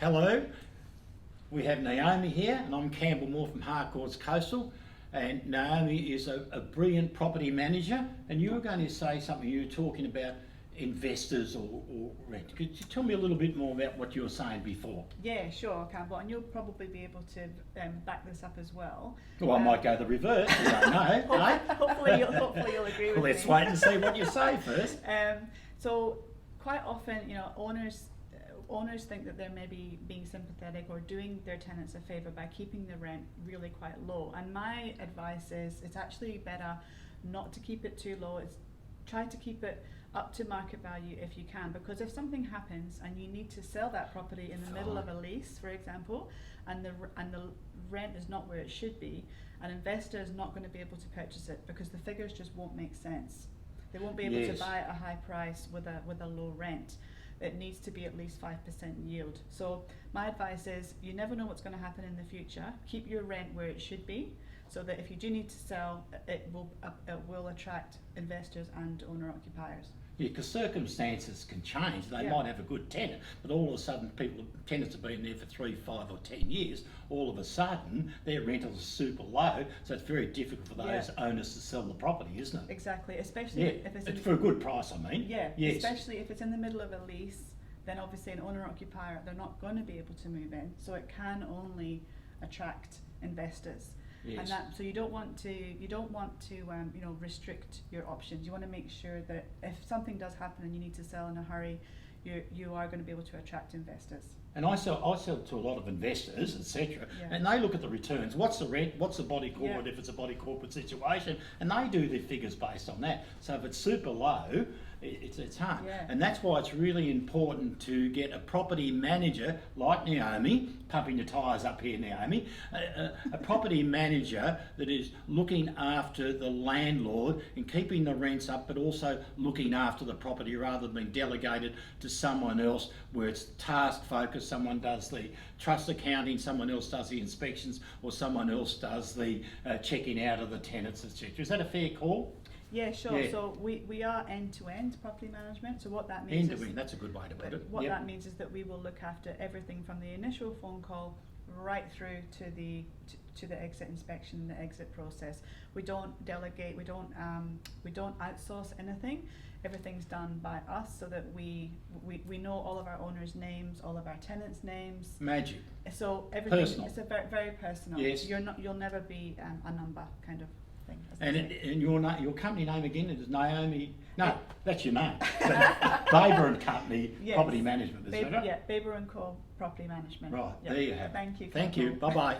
Hello, we have Naomi here, and I'm Campbell Moore from Harcourts Coastal. And Naomi is a brilliant property manager. And you were going to say something, you were talking about investors or rent. Could you tell me a little bit more about what you were saying before? Yeah, sure, Campbell, and you'll probably be able to back this up as well. Well, I might go the reverse, I don't know. eh? Hopefully you'll agree with me. Let's wait and see what you say first. So quite often, owners think that they're maybe being sympathetic or doing their tenants a favour by keeping the rent really quite low. And my advice is it's actually better not to keep it too low. It's try to keep it up to market value if you can, because if something happens and you need to sell that property in the middle of a lease, for example, and the rent is not where it should be, an investor is not going to be able to purchase it because the figures just won't make sense. They won't be able to buy at a high price with a low rent. It needs to be at least 5% yield. So my advice is you never know what's going to happen in the future. Keep your rent where it should be, so that if you do need to sell, it will attract investors and owner occupiers. Yeah, because circumstances can change. They might have a good tenant, but all of a sudden tenants have been there for 3, 5 or 10 years. All of a sudden their rentals are super low, so it's very difficult for those owners to sell the property, isn't it? Exactly, especially if it's for a good price, I mean. Yeah, yes. Especially if it's in the middle of a lease, then obviously an owner occupier, they're not going to be able to move in, so it can only attract investors. Yes. And so you don't want to restrict your options. You want to make sure that if something does happen and you need to sell in a hurry, you are going to be able to attract investors. And I sell to a lot of investors, etc. And they look at the returns. What's the rent? What's the body corporate if it's a body corporate situation? And they do their figures based on that. So if it's super low, it's hard. And that's why it's really important to get a property manager like Naomi, pumping your tyres up here, Naomi, a property manager that is looking after the landlord and keeping the rents up, but also looking after the property rather than being delegated to someone else where it's task focused. Someone does the trust accounting, someone else does the inspections, or someone else does the checking out of the tenants, etc. Is that a fair call? Yeah, sure. Yeah. So we are end-to-end property management. So what that means end-to-end, that's a good way to put it. What that means is that we will look after everything from the initial phone call right through to the exit inspection, the exit process. We don't delegate. We don't outsource anything. Everything's done by us, so that we know all of our owners' names, all of our tenants' names. Magic. So everything personal. It's a very, very personal. Yes. You'll never be a number kind of thing. And your company name again is Naomi. No, that's your name. Baber and Company Property Management. Is that right? Yeah, Baber and Co Property Management. Right. Yep. There you have it. Thank you. Thank you. Bye bye.